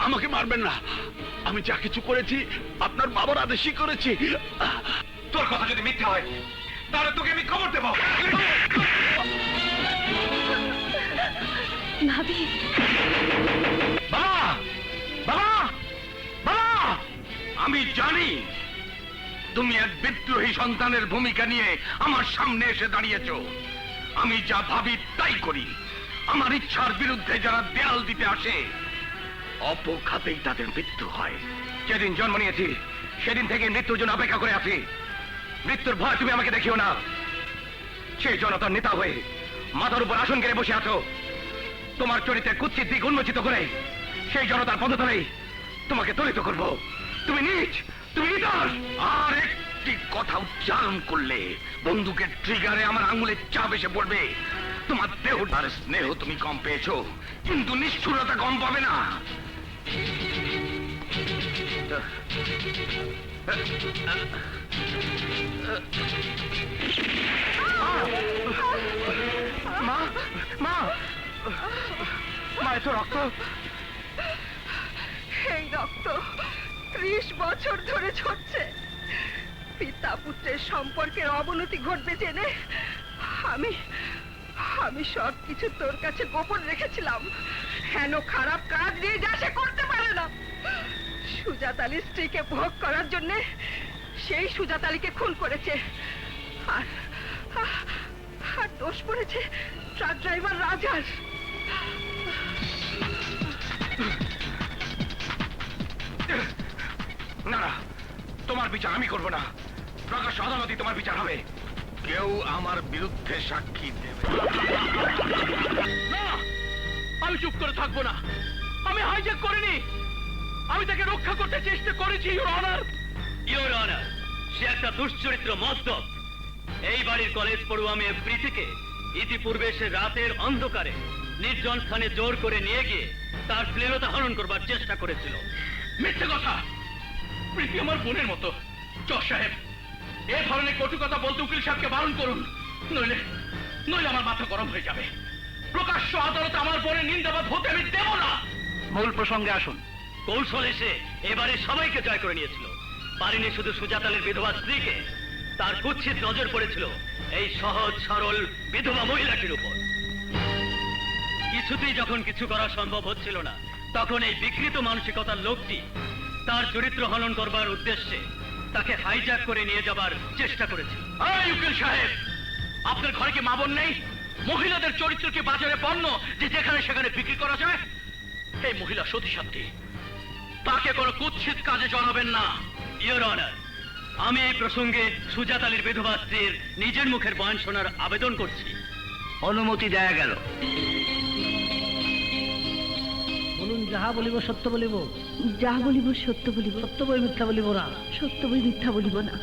আমাকে মারবেন না, আমি যা কিছু করেছি আপনার বাবার আদেশই করেছি। তোর কথা যদি মিথ্যা হয় তাহলে তোকে আমি খবর দেব। ভাবি, বাবা, বাবা, বাবা, আমি জানি তুমি এক বিদ্রোহী সন্তানের ভূমিকা নিয়ে আমার সামনে এসে দাঁড়িয়েছো। আমি যা ভাবি তাই করি। আমার ইচ্ছার বিরুদ্ধে যারা দেয়াল দিতে আসে অপঘাতেই তাদের মৃত্যু হয়। যেদিন জন্ম নিয়েছি সেদিন থেকে মৃত্যুর জন্য অপেক্ষা করে আছি। মৃত্যুর ভয় তুমি আমাকে দেখিও না। সেই জনতার নেতা হয়ে মাথার উপর আসন কেড়ে বসে আছো। তোমার চরিত্রের কুৎসিত দিক উন্মোচিত করে সেই জনতার পদতলেই তোমাকে দলিত করব। তুমি নীচ, তুমি ইতর। আর একটি কথা উচ্চারণ করলে বন্দুকের ট্রিগারে আমার আঙুলের চাপ এসে পড়বে। তোমার দেহটার স্নেহ তুমি কম পেয়েছো, কিন্তু নিষ্ঠুরতা কম পাবে না। মা, মা, মা, এত রক্ত। এই রক্ত 30 বছর ধরে ঝরছে। পিতা পুত্রের সম্পর্কের অবনতি ঘটবে জেনে আমি সব কিছু তোর কাছে গোপন রেখেছিলাম। হেন খারাপ কাজ নিয়ে যা সে করতে পারে না। সুজাত আলীর স্ত্রীকে ভোগ করার জন্য সেই সুজাত আলীকে খুন করেছে। আর দোষ পড়েছে ট্রাক ড্রাইভার রাজার। না না, তোমার বিচার আমি করব না। প্রকাশ্য আদালতে তোমার বিচার হবে। কেউ আমার বিরুদ্ধে সাক্ষী দেবে না, আমি চুপ করে থাকবো না। আমি হাইজ্যাক করিনি, আমি তাকে রক্ষা করতে চেষ্টা করেছি। ইওর অনার, ইওর অনার, সে একটা দুশ্চরিত্র মদ্যপ। এই বাড়ির কলেজ পড়ুয়া মেয়ে প্রীতিকে ইতিপূর্বে সে রাতের অন্ধকারে নির্জন স্থানে জোর করে নিয়ে গিয়ে তার শ্লীলতা হরণ করবার চেষ্টা করেছিল। মিথ্যে কথা। প্রীতি আমার বোনের মতো। জজ সাহেব, এ ধরনের কটু কথা বলতে উকিল সাহেবকে বারণ করুন, নইলে আমার মাথা গরম হয়ে যাবে। প্রকাশ্য আদালতে আমার বোনের নিন্দাবাদ হতে আমি দেব না। মূল প্রসঙ্গে আসুন। কৌশলে সে এবারে সবাইকে জয় করে নিয়েছিল। পারেনি শুধু সুজাত আলীর বিধবা স্ত্রীকে। তার কুৎসিত নজর পড়েছিল এই সহজ সরল বিধবা মহিলাটির উপর। কিছুতেই যখন কিছু করা সম্ভব হচ্ছিল না, তখন এই বিকৃত মানসিকতার লোকটি তার চরিত্র হনন করবার উদ্দেশ্যে তাকে হাইজ্যাক করে নিয়ে যাবার চেষ্টা করেছিল। এই উকিল সাহেব, আপনার ঘরে কি মা বোন নেই? মহিলাদের চরিত্র কি বাজারে পণ্য যে যেখানে সেখানে বিক্রি করা যায়? এই মহিলা সতী সাধ্যী, তাকে কোনো কুৎসিত কাজে জড়াবেন না। ইওর অনার, আমি এই প্রসঙ্গে সুজাত আলীর বিধবা স্ত্রীর নিজের মুখের বয়ান শোনার আবেদন করছি। অনুমতি দেয়া গেল। বলুন, যাহা বলিব সত্য বলিব, যা বলিব সত্য বলিব, সত্য বই মিথ্যা বলিব না। সত্য বই মিথ্যা বলিব না।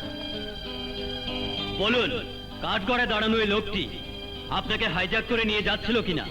বলুন, কাঠগড়ায় দাঁড়ানো এই লোকটি আপনাকে হাইজ্যাক করে নিয়ে যাচ্ছিল কিনা?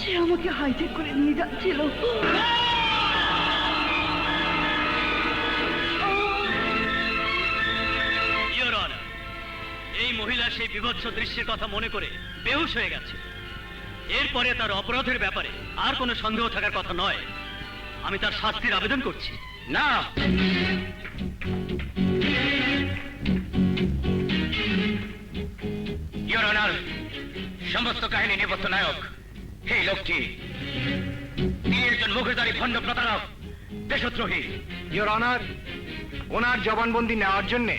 সে আমাকে হাইজ্যাক করে নিয়ে যাচ্ছিল। ইওর অনার, এই মহিলা সেই বিভৎস দৃশ্যের কথা মনে করে বেহুশ হয়ে গেছে। এরপরে তার অপরাধের ব্যাপারে আর কোনো সন্দেহ থাকার কথা নয়। আমি তার শাস্তির আবেদন করছি। না, ইওর অনার, সমস্ত কাহিনী নেপথ্য নায়ক এই লোকটি। তিনি একজন মুখোশধারী ভণ্ড প্রতারক, দেশদ্রোহী। ইওর অনার, ওনার জবানবন্দি নেওয়ার জন্য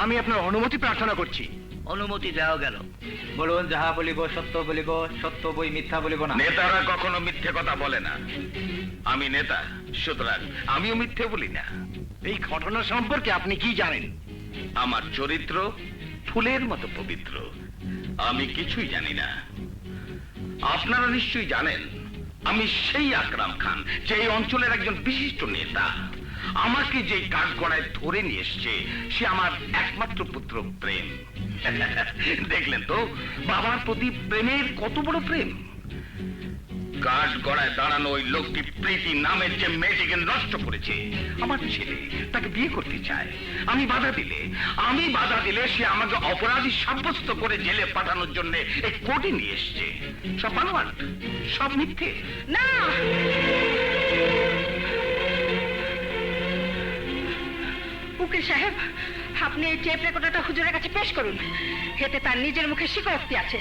আমি আপনার অনুমতি প্রার্থনা করছি। অনুমতি দেওয়া গেল। বলুন, যাহা বলিব সত্য বলিব, সত্য বই মিথ্যা বলিব না। নেতারা কখনো মিথ্যে কথা বলে না। আমি নেতা, সুতরাং আমিও মিথ্যে বলি না। এই ঘটনা সম্পর্কে আপনি কি জানেন? আমার চরিত্র ফুলের মতো পবিত্র, আমি কিছুই জানি না। আপনারা নিশ্চয়ই জানেন আমি সেই আকরাম খান, যে এই অঞ্চলের একজন বিশিষ্ট নেতা। আমাকে যে কাঠগড়ায় ধরে নিয়ে এসছে সে আমার একমাত্র পুত্র প্রেম। দেখলেন তো বাবার প্রতি প্রেমের কত বড় প্রেম। কাঠগড়ায় দাঁড়ানো ওই লোকটি প্রীতি নামের যে মেয়েটিকে নষ্ট করেছে, আমার ছেলে তাকে বিয়ে করতে চায়। আমি বাধা দিলে সে আমাকে অপরাধী সাব্যস্ত করে জেলে পাঠানোর জন্য এই কোর্টে নিয়ে এসছে। সব বানোয়াট, সব মিথ্যে। না, উকিল সাহেব, আপনি এই টেপ রেকর্ডারটা হুজুরের কাছে পেশ করুন। এতে তার নিজের মুখে স্বীকারোক্তি আছে।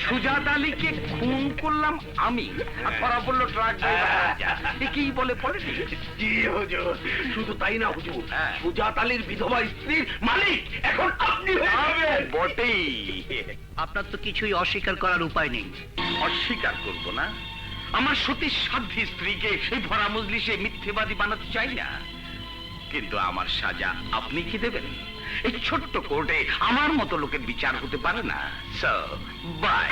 সুজাত আলীকে খুন করলাম আমি, আর ধরা পড়লো ট্রাক ড্রাইভার। কি বলে পলিটিক্স? জি হুজুর, শুধু তাই না হুজুর, সুজাত আলীর বিধবা স্ত্রীর মালিক এখন আপনি হয়ে যাবেন। বটেই। আপনার তো কিছুই অস্বীকার করার উপায় নেই। অস্বীকার করব না? আমার সতী সাধ্বী স্ত্রীকে এই ভরা মজলিসে মিথ্যেবাদী বানাতে চাই না, কিন্তু আমার সাজা আপনি কি দেবেন? এই ছোট্ট কোর্টে আমার মতো লোকের বিচার হতে পারে না। So bye.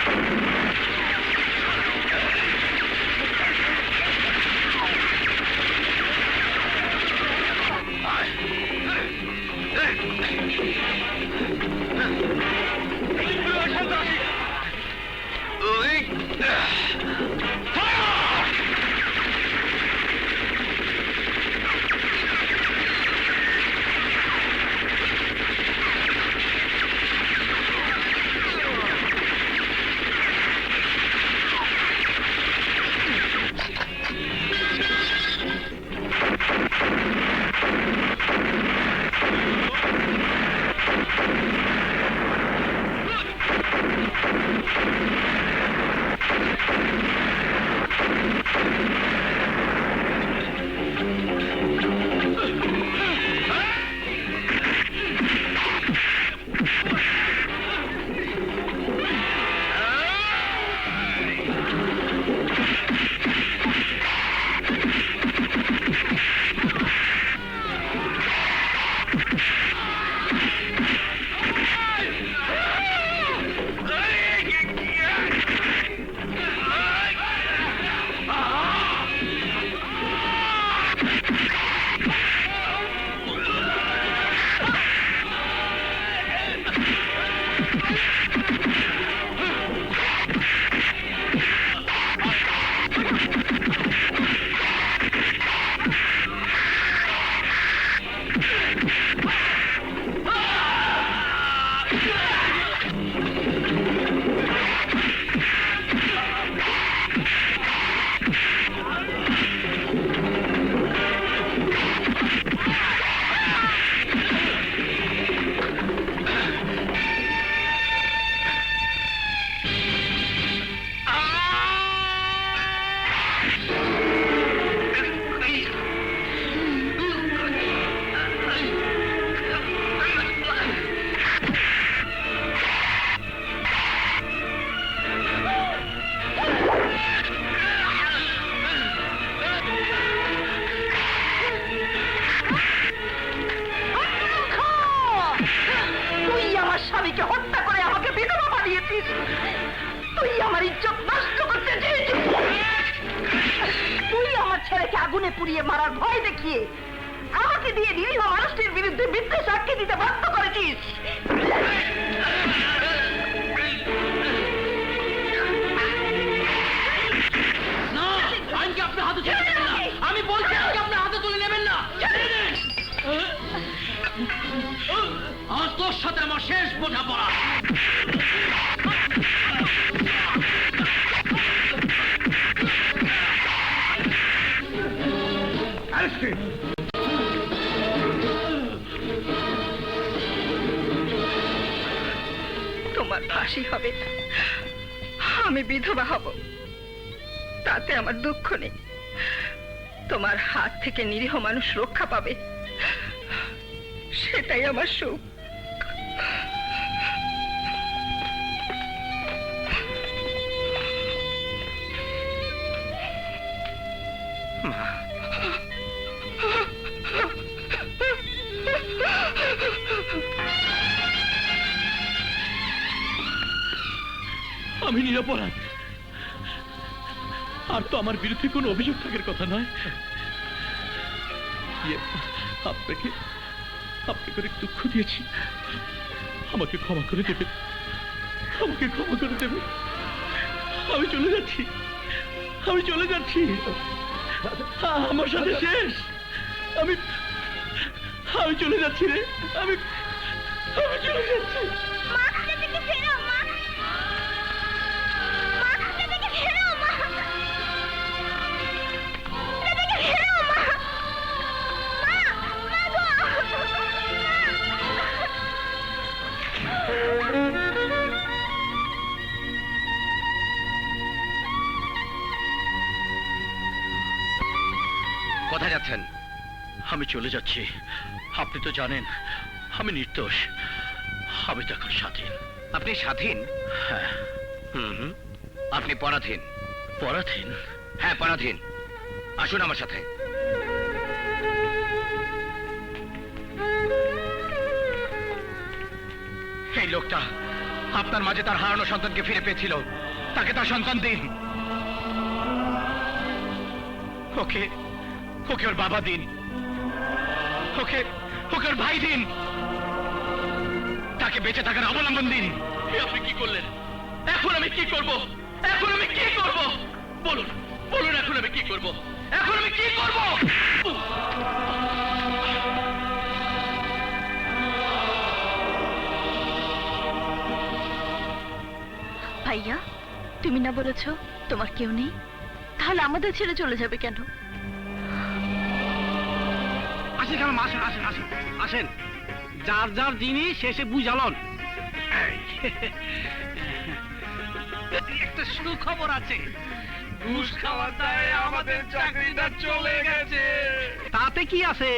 স্বামীকে হত্যা করে আমাকে বিধবা বানিয়েছিস। তুই আমার ইজ্জত নষ্ট করতে চেয়েছিস। তুই আমার ছেলেকে আগুনে পুড়িয়ে মারার ভয় দেখিয়ে আমাকে দিয়ে নিরীহ মানুষটির বিরুদ্ধে মিথ্যে সাক্ষী দিতে বাধ্য করেছিস। আমি বলছি আজকে আপনার হাতে তুলে নেবেন না। আজ তোর সাথে আমার শেষ বোঝাপড়া। তোমার ফাঁসি হবে, আমি বিধবা হব, তাতে আমার দুঃখ নেই। তোমার হাত থেকে নিরীহ মানুষ রক্ষা পাবে, সেটাই আমার সুখ। আমি নিরপরাধ। আর তো আমার বিরুদ্ধে কোনো অভিযোগ থাকার কথা নয়। আপনাকে আপনাকে অনেক দুঃখ দিয়েছি, আমাকে ক্ষমা করে দেবেন, আমাকে ক্ষমা করে দেবেন। আমি চলে যাচ্ছি, আমি চলে যাচ্ছি, আমার সাথে শেষ। আমি আমি চলে যাচ্ছি রে, আমি আমি চলে যাচ্ছি। কোথায় যাচ্ছেন? আমি চলে যাচ্ছি। আপনি তো জানেন আমি নির্দোষ, আমি তো এখন স্বাধীন। আপনি স্বাধীন? হ্যাঁ। হুম, আপনি পরাধীন। পরাধীন? হ্যাঁ, পরাধীন। আসুন আমার সাথে। এই লোকটা আপনার মাঝে তার হারানো সন্তানকে ফিরে পেয়েছিল, তাকে তার সন্তান দিন। ওকে ওকে ওর বাবা দিন, ওকে ওকে ওর ভাই দিন, তাকে বেঁচে থাকার অবলম্বন দিন। এ আপনি কি করলেন? এখন আমি কি করব? এখন আমি কি করব? বলুন বলুন, এখন আমি কি করব? এখন আমি কি করব? ভাইয়া, তুমি না বলেছো তোমার কেউ নেই, তাহলে আমাদের ছেড়ে চলে যাবে কেন? আসেন কেন, আসেন আসেন আসেন আসেন, যার যার জিনিস শেষে বুঝালন। একটা সুখবর আছে, ঘুষ খাওয়ার দায়ে আমাদের চাকরিটা চলে গেছে। তাতে কি আছে?